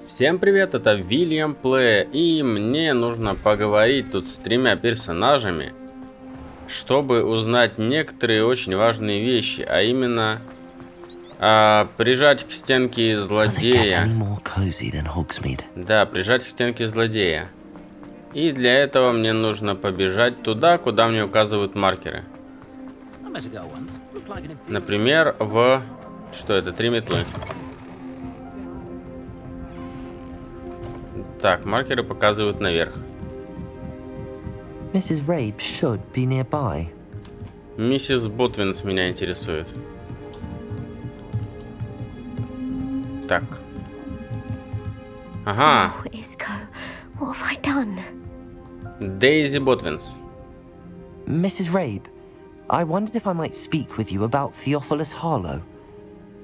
Всем привет, это Вильям Плей, и мне нужно поговорить тут с тремя персонажами, чтобы узнать некоторые очень важные вещи, а именно прижать к стенке злодея. Да, прижать к стенке злодея. И для этого мне нужно побежать туда, куда мне указывают маркеры. Например, в... Что это? 3 метлы. Так, маркеры показывают наверх. Mrs. Rabe should be nearby. Миссис Ботвинс меня интересует. Так. Ага. Oh, Isco, what have I done? Дейзи Ботвинс. Mrs. Rabe, I wondered if I might speak with you about Theophilus Harlow.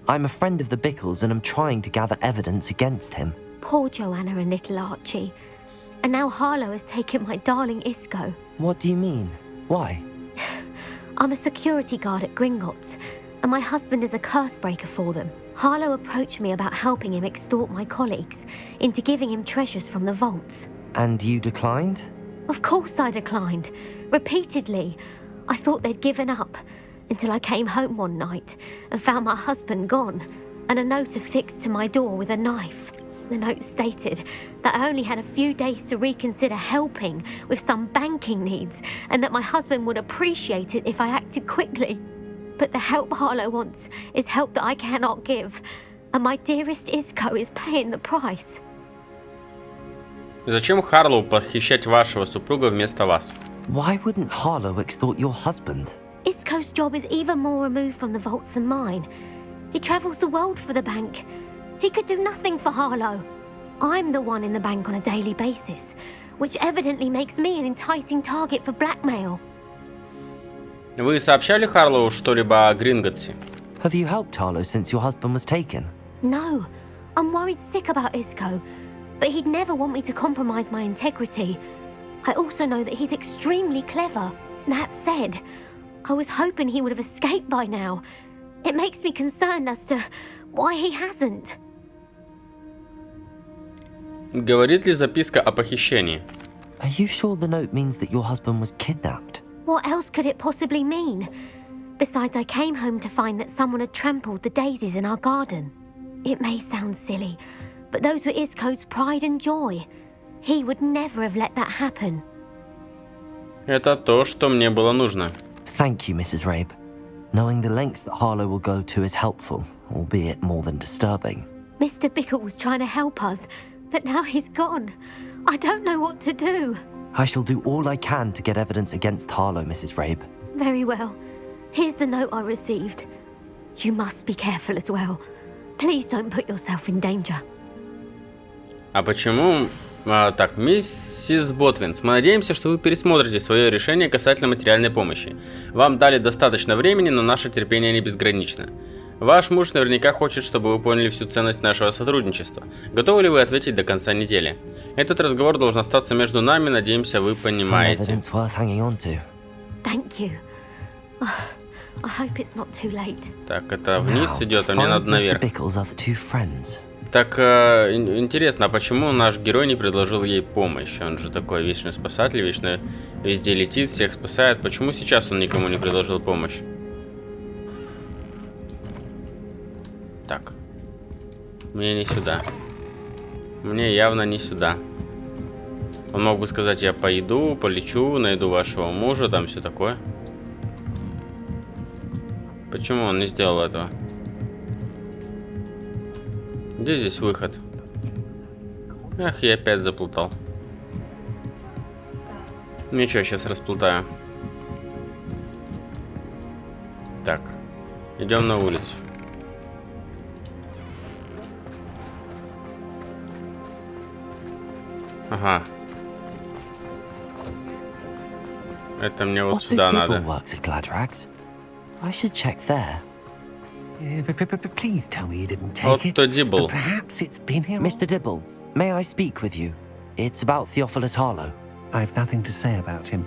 I'm a friend of the Bickles and I'm trying to gather evidence against him. Poor Joanna and little Archie. And now Harlow has taken my darling Isco. What do you mean? Why? I'm a security guard at Gringotts, and my husband is a curse breaker for them. Harlow approached me about helping him extort my colleagues into giving him treasures from the vaults. And you declined? Of course I declined. Repeatedly. I thought they'd given up, until I came home one night and found my husband gone, and a note affixed to my door with a knife. The note stated that I only had a few days to reconsider helping with some banking needs, and that my husband would appreciate it if I acted quickly. But the help Harlow wants is help that I cannot give, and my dearest Isco is paying the price. Зачем Харлоу похищать вашего супруга вместо вас? Why wouldn't Harlow extort your husband? Isco's job is even more removed from the vaults than mine. He travels the world for the bank. He could do nothing for Harlow. I'm the one in the bank on a daily basis, which evidently makes me an enticing target for blackmail. Вы сообщали Харлоу что-либо о Гринготсе? Have you helped Harlow since your husband was taken? No, I'm worried sick about Isco, but he'd never want me to compromise my integrity. I also know that he's extremely clever. That said, I was hoping he would have escaped by now. It makes me concerned as to why he hasn't. Говорит ли записка о похищении? Are you sure the note means that your husband was kidnapped? What else could it possibly mean? Besides, I came home to find that someone had trampled the daisies in our garden. It may sound silly, but those were Isco's pride and joy. He would never have let that happen. Это то, что мне было нужно. Thank you, Mrs. Rabe. Knowing the lengths that Harlow will go to is helpful, albeit more than disturbing. Mr. Bickle was trying to help us, but now he's gone. I don't know what to do. I shall do all I can to get evidence against Harlow, Mrs. Rabe. Very well. Here's the note I received. You must be careful as well. Please don't put yourself in danger. А почему... Так, миссис Ботвинс, мы надеемся, что вы пересмотрите свое решение касательно материальной помощи. Вам дали достаточно времени, но наше терпение не безгранично. Ваш муж наверняка хочет, чтобы вы поняли всю ценность нашего сотрудничества. Готовы ли вы ответить до конца недели? Этот разговор должен остаться между нами, надеемся, вы понимаете. Thank you. I hope it's not too late. Так, это вниз идет, а мне надо наверх. Так, интересно, а почему наш герой не предложил ей помощь? Он же такой вечный спасатель, вечно везде летит, всех спасает. Почему сейчас он никому не предложил помощь? Так. Мне не сюда. Мне явно не сюда. Он мог бы сказать, я пойду, полечу, найду вашего мужа, там все такое. Почему он не сделал этого? Где здесь выход? Ах, я опять заплутал. Ничего, сейчас расплутаю. Так, идем на улицу. Ага. Это мне вот сюда надо. I should check there. Please tell me you didn't take it. Dibble. Perhaps it's been here. Mr. Dibble, may I speak with you? It's about Theophilus Harlow. I've nothing to say about him.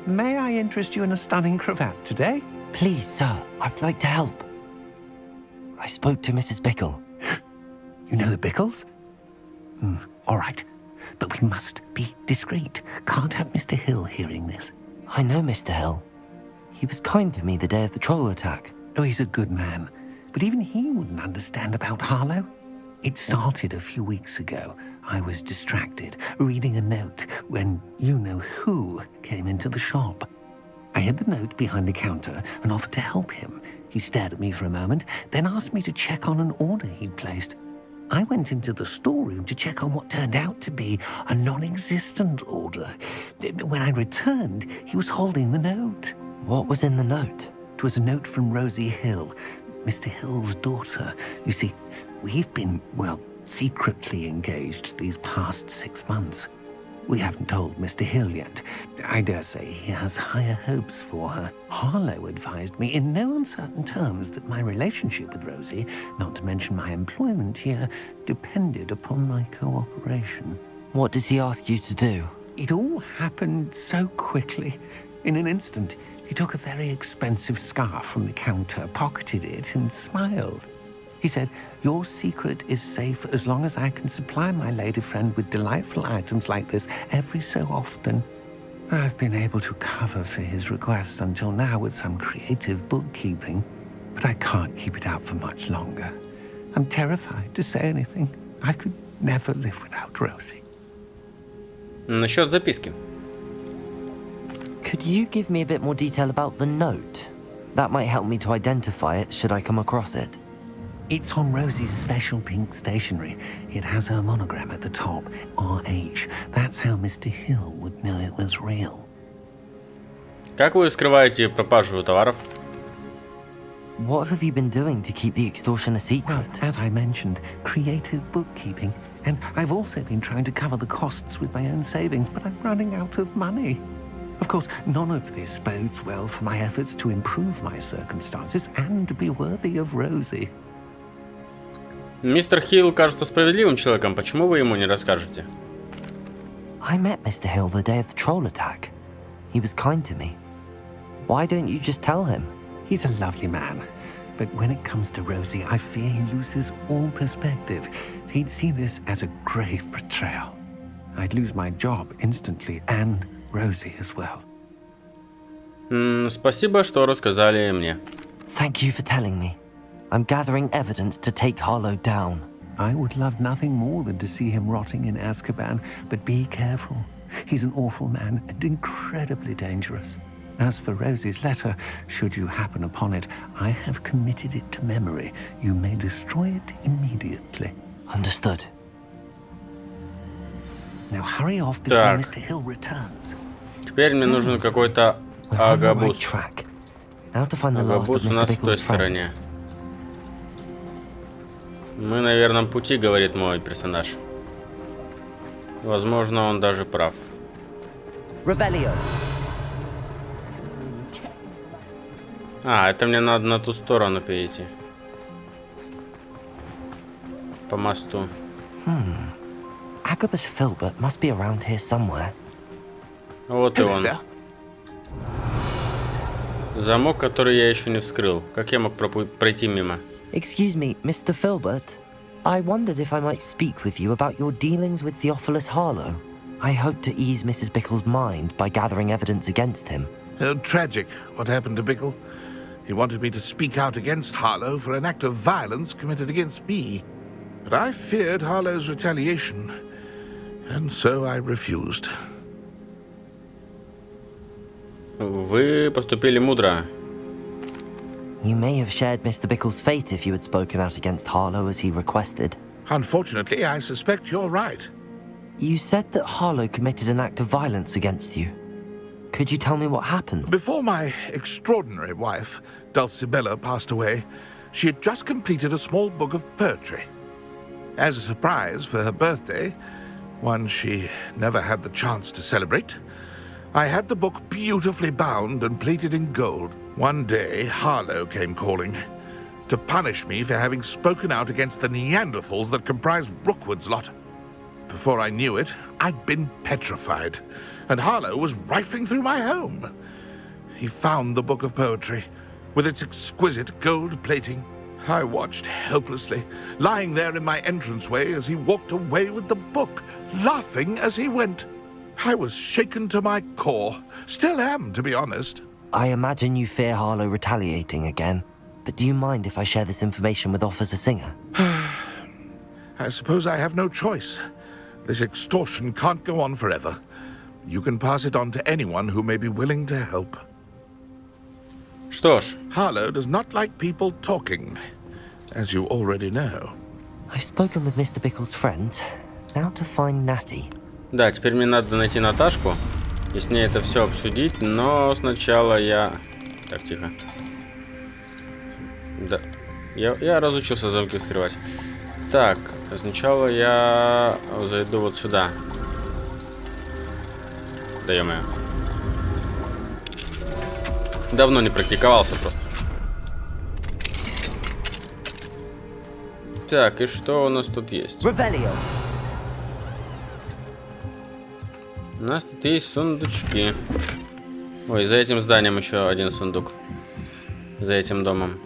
May I interest you in a stunning cravat today? Please, sir, I'd like to help. I spoke to Mrs. Bickle. You know the Bickles? All right. But we must be discreet. Can't have Mr. Hill hearing this. I know Mr. Hill. He was kind to me the day of the troll attack. Oh, he's a good man. But even he wouldn't understand about Harlow. It started a few weeks ago. I was distracted, reading a note, when you-know-who came into the shop. I hid the note behind the counter and offered to help him. He stared at me for a moment, then asked me to check on an order he'd placed. I went into the storeroom to check on what turned out to be a non-existent order. When I returned, he was holding the note. What was in the note? It was a note from Rosie Hill, Mr. Hill's daughter. You see, we've been, secretly engaged these past 6 months. We haven't told Mr. Hill yet. I dare say he has higher hopes for her. Harlow advised me in no uncertain terms that my relationship with Rosie, not to mention my employment here, depended upon my cooperation. What did he ask you to do? It all happened so quickly. In an instant, he took a very expensive scarf from the counter, pocketed it, and smiled. He said, "Your secret is safe as long as I can supply my lady friend with delightful items like this every so often." I've been able to cover for his requests until now with some creative bookkeeping, but I can't keep it up for much longer. I'm terrified to say anything. I could never live without Rosie. Насчет записки. Could you give me a bit more detail about the note? That might help me to identify it should I come across it. It's on Rosie's special pink stationery. It has her monogram at the top, RH. That's how Mr. Hill would know it was real. Как вы скрываете пропажу товаров? What have you been doing to keep the extortion a secret? Well, as I mentioned, creative bookkeeping. And I've also been trying to cover the costs with my own savings, but I'm running out of money. Of course, none of this bodes well for my efforts to improve my circumstances and to be worthy of Rosie. Мистер Хилл кажется справедливым человеком. Почему вы ему не расскажете? I met Mr. Hill the day of the troll attack. He was kind to me. Why don't you just tell him? He's a lovely man. But when it comes to Rosie, I fear he loses all perspective. He'd see this as a grave betrayal. I'd lose my job instantly, and Rosie as well. Спасибо, что рассказали мне. Thank you for telling me. I'm gathering evidence to take Harlow down. I would love nothing more than to see him rotting in Azkaban, but be careful. He's an awful man and incredibly dangerous. As for Rosie's letter, should you happen upon it, I have committed it to memory. You may destroy it immediately. Understood. Now hurry off before Так. Mr. Hill returns. Теперь мне нужен какой-то We're on the right агабус. track. Now to find the last of Агабус у Mr. нас в той Bickle's стороне. friends. Мы на верном пути, говорит мой персонаж. Возможно, он даже прав. Revelio. А, это мне надо на ту сторону перейти. По мосту. Agabus Filbert must be around here somewhere. Вот и он. Замок, который я еще не вскрыл. Как я мог пройти мимо? Excuse me, Mr. Filbert. I wondered if I might speak with you about your dealings with Theophilus Harlow. I hope to ease Mrs. Bickle's mind by gathering evidence against him. Tragic, what happened to Bickle. He wanted me to speak out against Harlow for an act of violence committed against me. But I feared Harlow's retaliation, and so I refused. Вы поступили мудро. You may have shared Mr. Bickle's fate if you had spoken out against Harlow as he requested. Unfortunately, I suspect you're right. You said that Harlow committed an act of violence against you. Could you tell me what happened? Before my extraordinary wife, Dulcibella, passed away, she had just completed a small book of poetry. As a surprise for her birthday, one she never had the chance to celebrate, I had the book beautifully bound and plated in gold. One day, Harlow came calling to punish me for having spoken out against the Neanderthals that comprise Rookwood's lot. Before I knew it, I'd been petrified, and Harlow was rifling through my home. He found the book of poetry, with its exquisite gold plating. I watched helplessly, lying there in my entranceway as he walked away with the book, laughing as he went. I was shaken to my core. Still am, to be honest. I imagine you fear Harlow retaliating again. But do you mind if I share this information with Officer Singer? I suppose I have no choice. This extortion can't go on forever. You can pass it on to anyone who may be willing to help. Что ж. Harlow does not like people talking, as you already know. I've spoken with Mr. Bickle's friends. Now to find Natty. Да, теперь мне надо найти Наташку и с ней это все обсудить, но сначала я... Так, тихо. Да, я разучился замки вскрывать. Так, сначала я зайду вот сюда. Да ё-моё. Давно не практиковался просто. Так, и что у нас тут есть? Revelio. У нас тут есть сундучки. Ой, за этим зданием еще один сундук. За этим домом.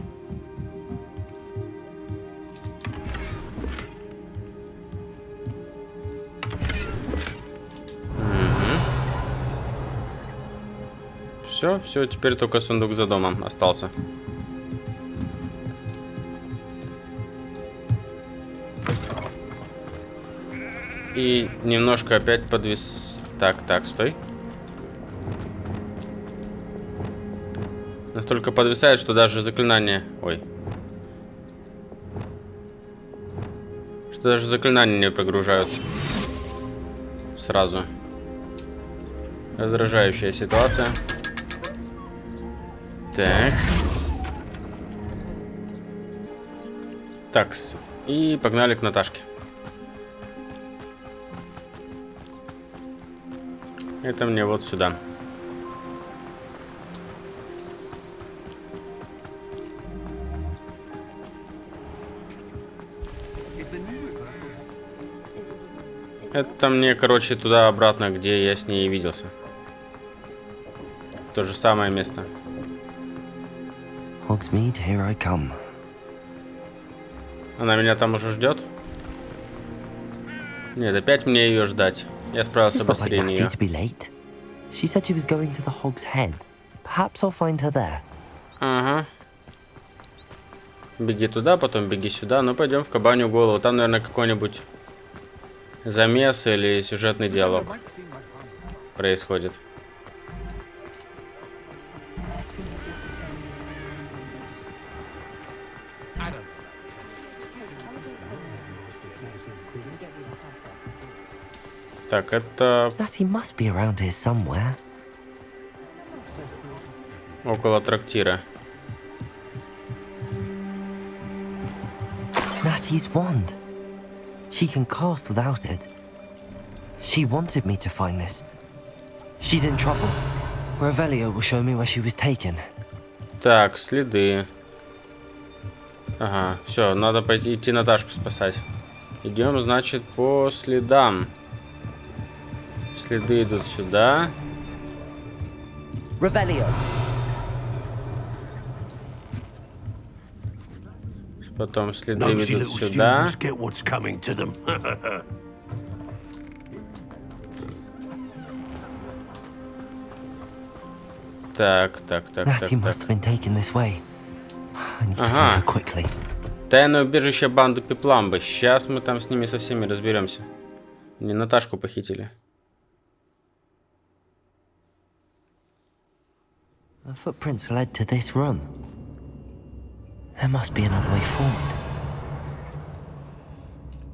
Все, теперь только сундук за домом остался. И немножко опять подвис... Так, стой. Настолько подвисает, что даже заклинания... Ой. Что даже заклинания не прогружаются. Сразу. Раздражающая ситуация. Так. Такс. И погнали к Наташке. Это мне вот сюда. Это мне, короче, туда-обратно, где я с ней виделся. То же самое место. Hogсмиде, here I come. Она меня там уже ждет? Нет, опять мне ее ждать. Я справился It's not like быстрее Natty нее. to be late. She said she was going to the Hog's Head. Perhaps I'll find her there. Ага. Беги туда, потом беги сюда. Ну, пойдем в кабанью голову. Там, наверное, какой-нибудь замес или сюжетный диалог происходит. Так, это Natty must be around here somewhere. около трактира. Natty's wand. She can cast without it. She wanted me to find this. She's in trouble. Revelio will show me where she was taken. Так, следы. Ага, все, надо пойти идти Наташку спасать. Идем, значит, по следам. Следы идут сюда. Revelio. Потом следы ведут сюда. Так. Natty must have been taken this way. I need to find her quickly. Тайное убежище банды Пепламбы. Сейчас мы там с ними со всеми разберемся. Не Наташку похитили. The footprints led to this room. There must be another way forward.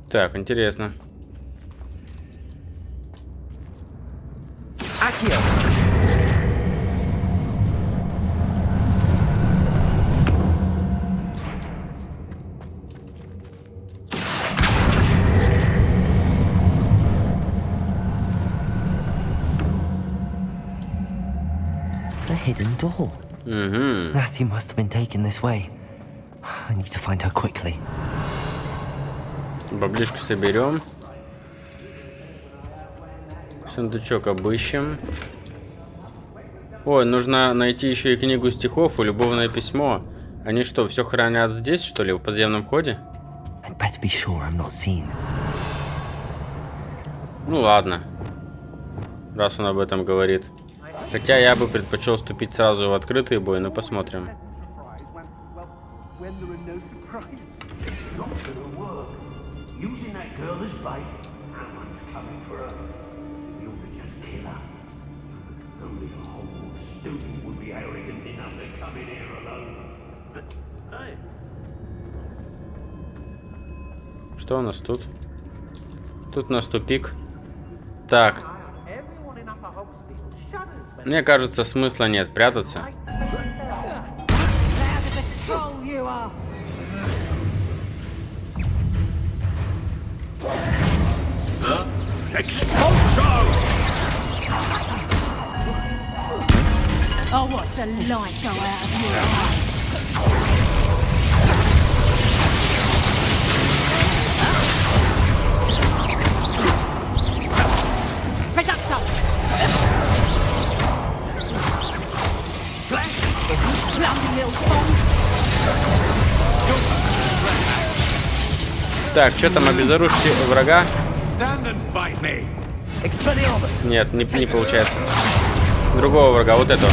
Так, интересно. Accio. A hidden door. Natty must have been taken this way. I need to find her quickly. Баблишку соберем. Сундучок обыщем. Ой, нужно найти еще и книгу стихов и любовное письмо. Они что, все хранят здесь, что ли, в подземном ходе? I'd better be sure I'm not seen. Ну ладно. Раз он об этом говорит. Хотя я бы предпочел вступить сразу в открытый бой, но посмотрим. Что у нас тут? Тут у нас тупик. Так. Мне кажется, смысла нет прятаться. Oh, what's the light go out of your eye? Reducto! Clumsy little fool! Так, что там, обезоружьте врага? Нет, не получается. Другого врага, вот этого.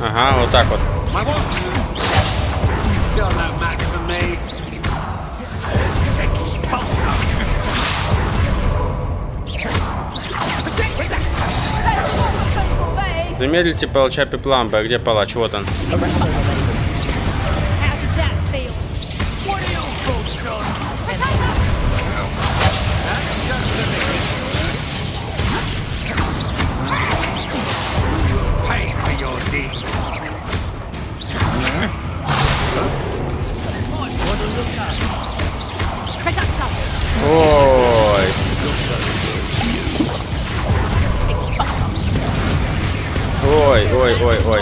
Ага, вот так вот. Замедлите палача Пепламбы. А где палач? Вот он. Ой. Ой, ой, ой, ой.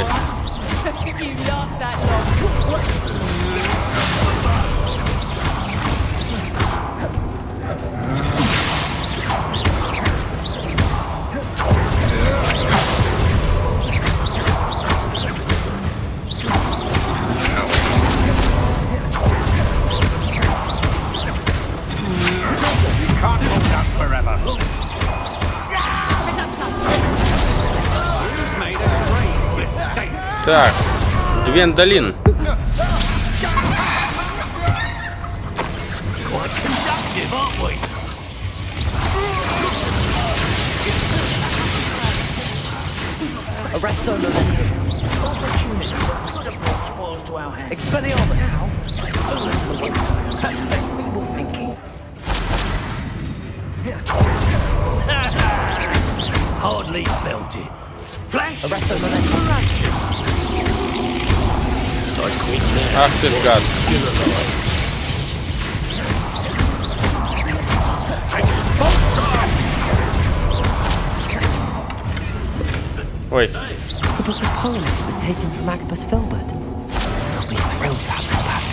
Так, Гвендолин. Arresto momentum. Expelliarmus. Hardly felt it. Flash. Arresto momentum. Ах ты ж гад. Ой. The book of poems was taken from Agabus Filbert. I'll be thrilled to have it back.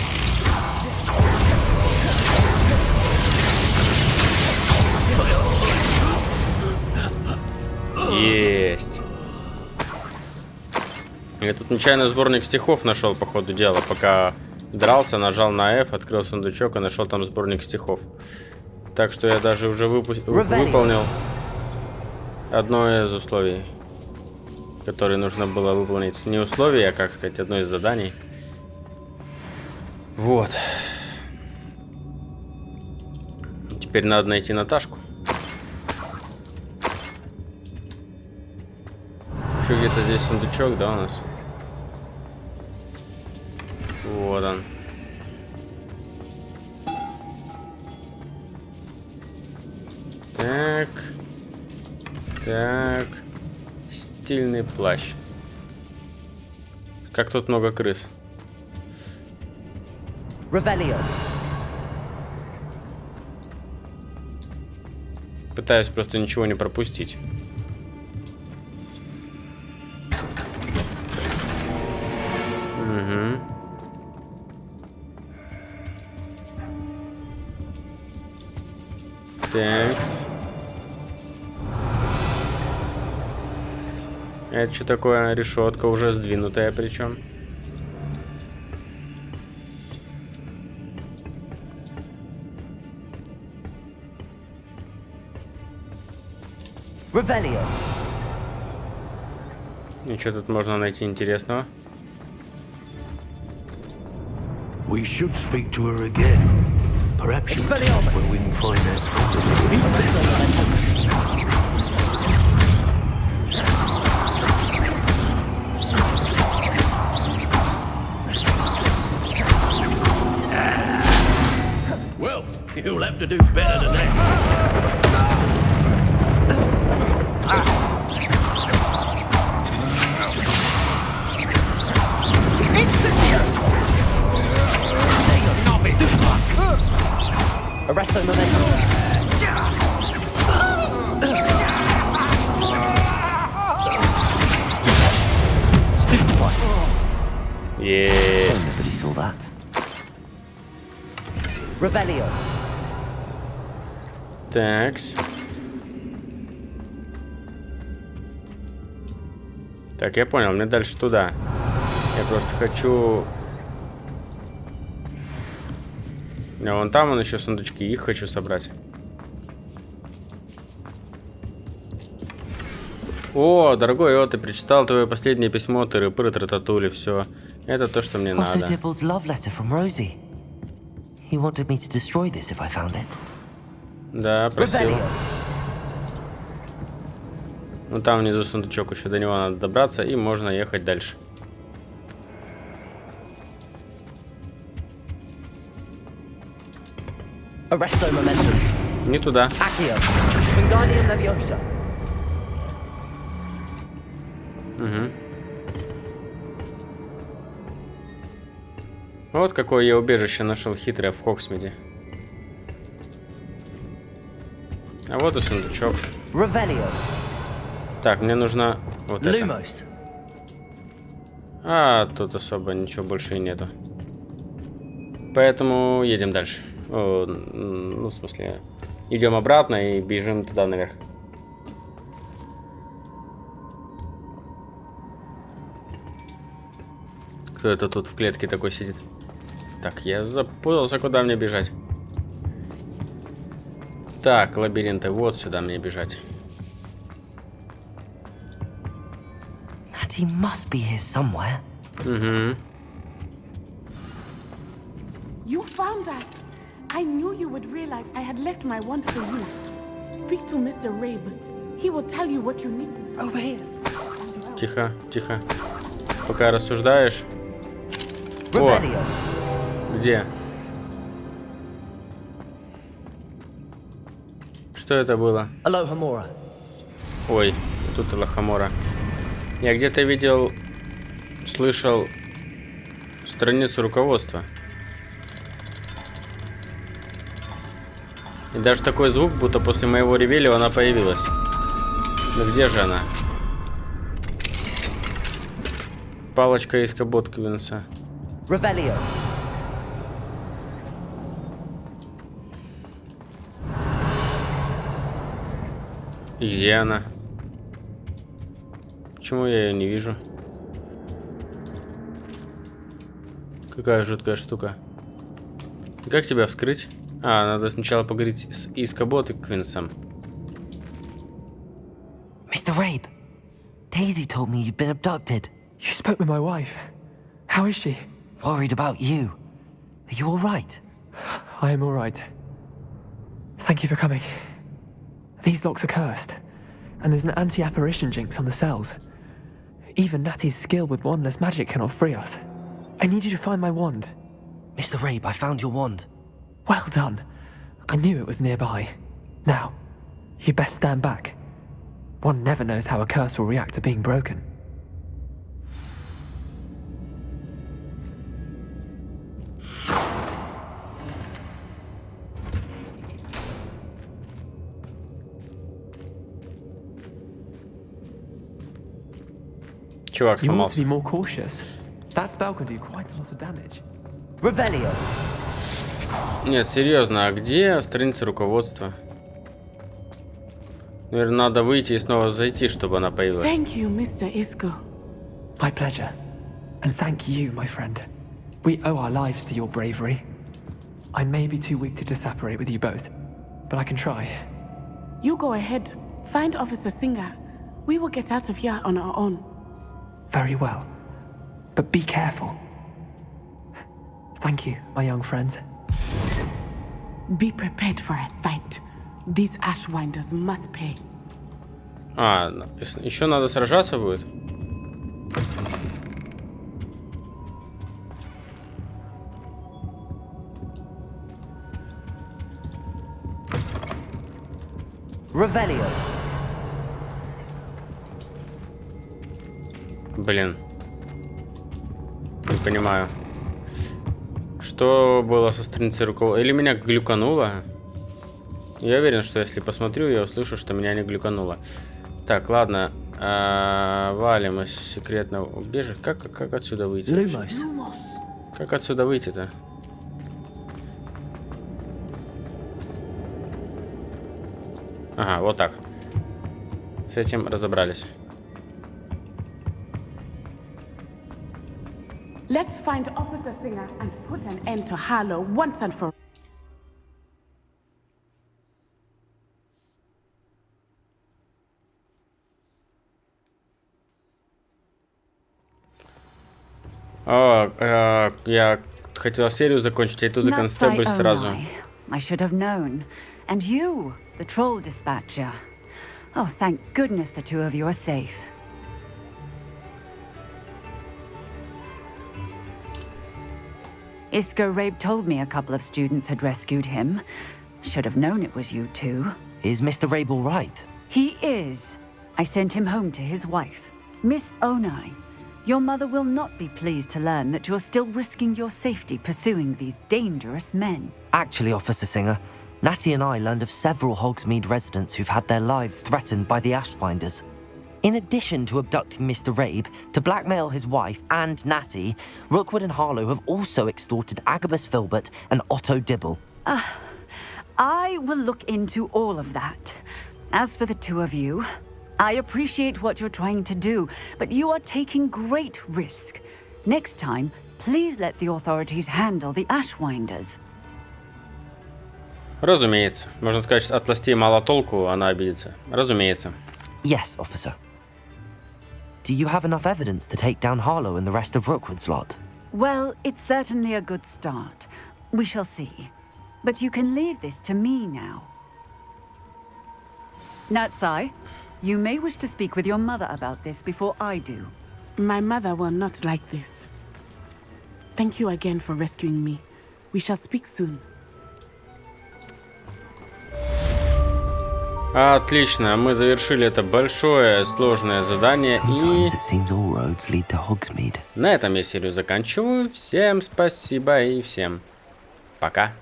Есть. Я тут нечаянно сборник стихов нашел, по ходу дела. Пока дрался, нажал на F, открыл сундучок и нашел там сборник стихов. Так что я даже уже выполнил одно из условий, которое нужно было выполнить. Не условие, а, как сказать, одно из заданий. Вот. Теперь надо найти Наташку. Еще где-то здесь сундучок, да, у нас? Вот он. Так. Так. Стильный плащ. Как тут много крыс. Revelio. Пытаюсь просто ничего не пропустить. Угу. Такс. Это что такое? Решетка уже сдвинутая причем. Revelio. И что тут можно найти интересного? We should speak to her again. Perhaps she'll tell us where we can find that. Well, you'll have to do better than that. Arrest the momentum. Есть. Nobody saw that. Revelio. Такс. Так, я понял, мне дальше туда. Я просто хочу... А вон там вон еще сундучки, их хочу собрать. О, дорогой, ты прочитал твое последнее письмо, тыры-пыры-трататули, все. Это то, что мне Also надо. Dibble's love letter from Rosie. He wanted me to destroy this if I found it. Да, просил. Revelio. Ну там внизу сундучок, еще до него надо добраться, и можно ехать дальше. Arresto momentum. Не туда. Accio. Wingardium Leviosa. Угу. Вот какое я убежище нашел хитрое в Хогсмиде. А вот и сундучок. Revelio. Так, мне нужно вот это. Lumos. А, тут особо ничего больше и нету. Поэтому едем дальше. О, ну, в смысле, идем обратно и бежим туда наверх. Кто это тут в клетке такой сидит? Так, я запутался, куда мне бежать. Так, лабиринты, вот сюда мне бежать. Natty must be here somewhere. Угу. You found us. I knew you would realize I had left my wand for you. Speak to Mr. Rabe. He will tell you what you need. Over here. Тихо, тихо. Пока рассуждаешь. О, Revelio. где? Что это было? Alohomora. Ой, тут Лохомора. Я где-то видел, слышал страницу руководства. И даже такой звук, будто после моего ревелио она появилась. Но где же она? Палочка из Ботквинса. Revelio. И где она? Почему я ее не вижу? Какая жуткая штука. Как тебя вскрыть? А, надо сначала поговорить с Ботквинсом. Mr. Rabe. Daisy told me you'd been abducted. You spoke with my wife. How is she? Worried about you. Are you all right? I am all right. Thank you for coming. These locks are cursed, and there's an anti-apparition jinx on the cells. Even Natty's skill with wandless magic cannot free us. I need you to find my wand. Mr. Rabe, I found your wand. Well done. I knew it was nearby. Now, you best stand back. One never knows how a curse will react to being broken. Чувак You ought to сломался. be more cautious. That spell can do quite a lot of damage. Revelio. Нет, серьезно, а где страница руководства? Наверное, надо выйти и снова зайти, чтобы она появилась. Thank you, Mr. Isco. My pleasure. And thank you, my friend. We owe our lives to your bravery. I may be too weak to disapparate with you both, but I can try. You go ahead. Find Officer Singer. We will get out of here on our own. Very well. But be careful. Thank you, my young friends. Be prepared for a fight. These Ashwinders must pay. А, еще надо сражаться будет? Revelio. Блин. Не понимаю. Что было со страницы руководства? Или меня глюкануло? Я уверен, что если посмотрю, я услышу, что меня не глюкануло. Так, ладно. Валим из секретного убежища. Как отсюда выйти? Lumos. Как отсюда выйти-то? Ага, вот так. С этим разобрались. Let's find Officer Singer and put an end to Harlow once and for all. Я хотела серию закончить, и тут и констебль сразу. I should have known. And you, the troll dispatcher. Oh, thank goodness the two of you are safe. Isco Rabe told me a couple of students had rescued him. Should have known it was you two. Is Mr. Rabe all right? He is. I sent him home to his wife. Miss Onai, your mother will not be pleased to learn that you're still risking your safety pursuing these dangerous men. Actually, Officer Singer, Natty and I learned of several Hogsmeade residents who've had their lives threatened by the Ashwinders. In addition to abducting Mr. Rabe to blackmail his wife and Natty, Rookwood and Harlow have also extorted Agabus Filbert and Otto Dibble. I will look into all of that. As for the two of you, I appreciate what you're trying to do, but you are taking great risk. Next time, please let the authorities handle the Ashwinders. Разумеется. Можно сказать, что от властей мало толку, она обидится. Разумеется. Yes, officer. Do you have enough evidence to take down Harlow and the rest of Rookwood's lot? Well, it's certainly a good start. We shall see. But you can leave this to me now. Natsai, you may wish to speak with your mother about this before I do. My mother will not like this. Thank you again for rescuing me. We shall speak soon. Отлично, мы завершили это большое сложное задание, и на этом я серию заканчиваю. Всем спасибо и всем пока.